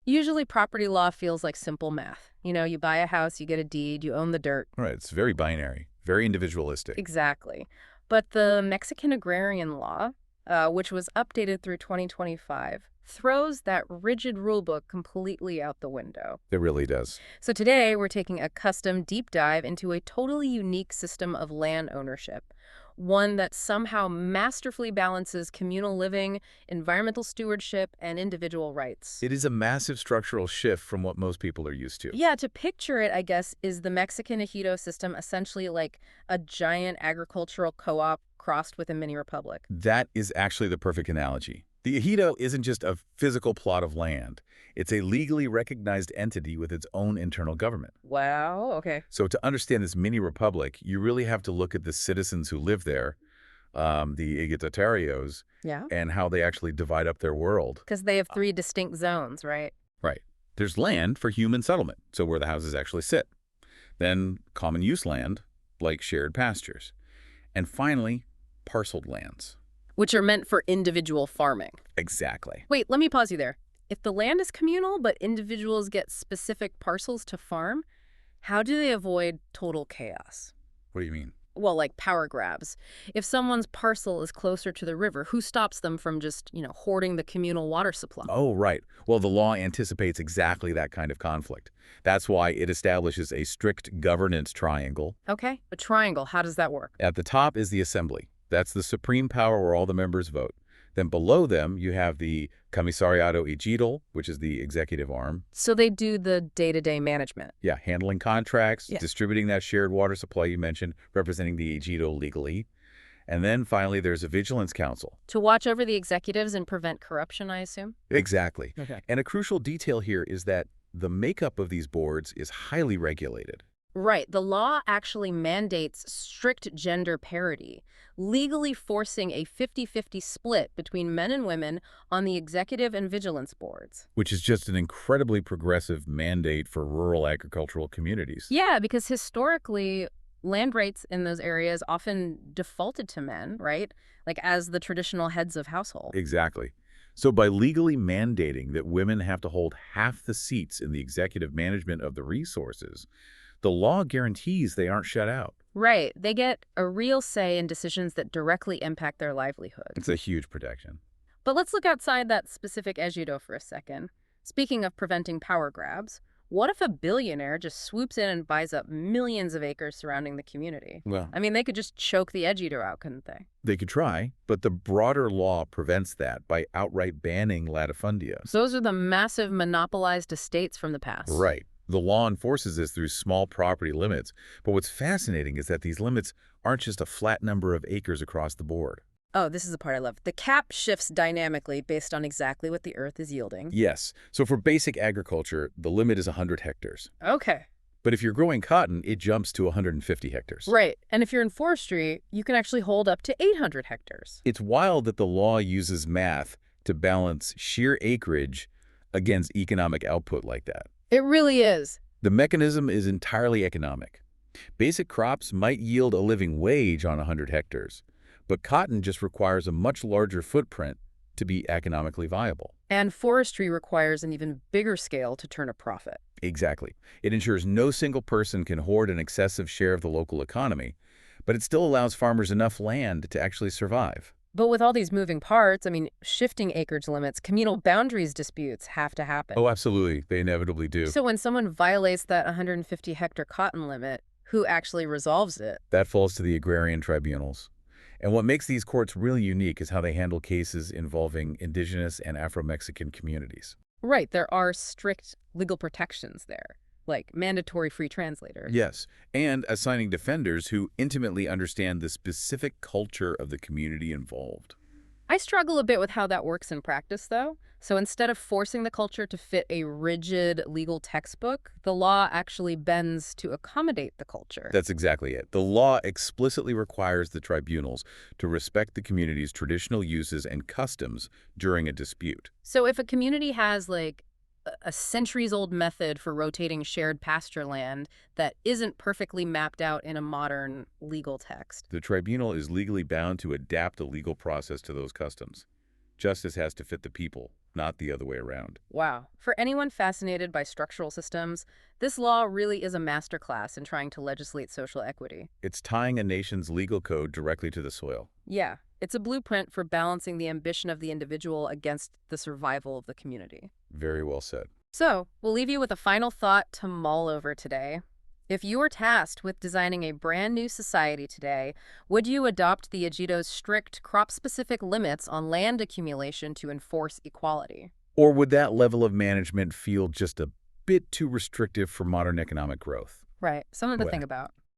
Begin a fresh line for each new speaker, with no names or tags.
Usually property law feels like simple math. You know, you buy a house, you get a deed, you own the dirt.
Right, it's very binary, very individualistic.
Exactly. But the Mexican agrarian law, which was updated through 2025, throws that rigid rulebook completely out the window.
It really does.
So today, we're taking a custom deep dive into a totally unique system of land ownership, one that somehow masterfully balances communal living, environmental stewardship, and individual rights.
It is a massive structural shift from what most people are used to.
Yeah, to picture it, I guess, is the Mexican Ejido system essentially like a giant agricultural co-op crossed with a mini republic?
That is actually the perfect analogy. The Ejido isn't just a physical plot of land. It's a legally recognized entity with its own internal government.
Wow, okay.
So to understand this mini republic, you really have to look at the citizens who live there, the ejidatarios,
Yeah?
and how they actually divide up their world.
Because they have three distinct zones, right?
Right. There's land for human settlement, so where the houses actually sit. Then common use land, like shared pastures. And finally, parceled lands.
Which are meant for individual farming.
Exactly.
Wait, let me pause you there. If the land is communal, but individuals get specific parcels to farm, how do they avoid total chaos?
What do you mean?
Well, like power grabs. If someone's parcel is closer to the river, who stops them from just, hoarding the communal water supply?
Oh, right. Well, the law anticipates exactly that kind of conflict. That's why it establishes a strict governance triangle.
Okay, a triangle, how does that work?
At the top is the assembly. That's the supreme power where all the members vote. Then below them, you have the comisariado Ejido, which is the executive arm.
So they do the day-to-day management.
Yeah, handling contracts,
Yeah.
distributing that shared water supply you mentioned, representing the Ejido legally. And then finally, there's a vigilance council.
To watch over the executives and prevent corruption, I assume?
Exactly.
Okay.
And a crucial detail here is that the makeup of these boards is highly regulated.
Right. The law actually mandates strict gender parity, legally forcing a 50-50 split between men and women on the executive and vigilance boards.
Which is just an incredibly progressive mandate for rural agricultural communities.
Yeah, because historically, land rights in those areas often defaulted to men, right? Like as the traditional heads of household.
Exactly. So by legally mandating that women have to hold half the seats in the executive management of the resources, the law guarantees they aren't shut out.
Right. They get a real say in decisions that directly impact their livelihood.
It's a huge protection.
But let's look outside that specific ejido for a second. Speaking of preventing power grabs, what if a billionaire just swoops in and buys up millions of acres surrounding the community?
Well,
I mean, they could just choke the ejido out, couldn't they?
they could try, but the broader law prevents that by outright banning latifundia.
Those are the massive monopolized estates from the past.
Right. The law enforces this through small property limits, but what's fascinating is that these limits aren't just a flat number of acres across the board.
Oh, this is the part I love. The cap shifts dynamically based on exactly what the earth is yielding.
Yes, so for basic agriculture, the limit is 100 hectares.
Okay.
But if you're growing cotton, it jumps to 150 hectares.
Right. And if you're in forestry, you can actually hold up to 800 hectares.
It's wild that the law uses math to balance sheer acreage against economic output like that.
It really is.
The mechanism is entirely economic. Basic crops might yield a living wage on 100 hectares, but cotton just requires a much larger footprint to be economically viable.
And forestry requires an even bigger scale to turn a profit.
Exactly. It ensures no single person can hoard an excessive share of the local economy, but it still allows farmers enough land to actually survive.
But with all these moving parts, I mean, shifting acreage limits, communal boundaries disputes have to happen.
Oh, absolutely. They inevitably do.
So when someone violates that 150-hectare cotton limit, who actually resolves it?
That falls to the agrarian tribunals. And what makes these courts really unique is how they handle cases involving indigenous and Afro-Mexican communities.
Right, there are strict legal protections there, like mandatory free translators.
Yes, and assigning defenders who intimately understand the specific culture of the community involved.
I struggle a bit with how that works in practice, though. So instead of forcing the culture to fit a rigid legal textbook, the law actually bends to accommodate the culture.
That's exactly it. The law explicitly requires the tribunals to respect the community's traditional uses and customs during a dispute.
So if a community has, like, a centuries-old method for rotating shared pasture land that isn't perfectly mapped out in a modern legal text,
The tribunal is legally bound to adapt the legal process to those customs. Justice has to fit the people, not the other way around.
Wow. For anyone fascinated by structural systems, this law really is a masterclass in trying to legislate social equity.
It's tying a nation's legal code directly to the soil.
Yeah, it's a blueprint for balancing the ambition of the individual against the survival of the community.
Very well said.
So, we'll leave you with a final thought to mull over today. If you were tasked with designing a brand new society today, would you adopt the Ejido's strict crop-specific limits on land accumulation to enforce equality?
Or would that level of management feel just a bit too restrictive for modern economic growth?
Right, something to
Well,
think about.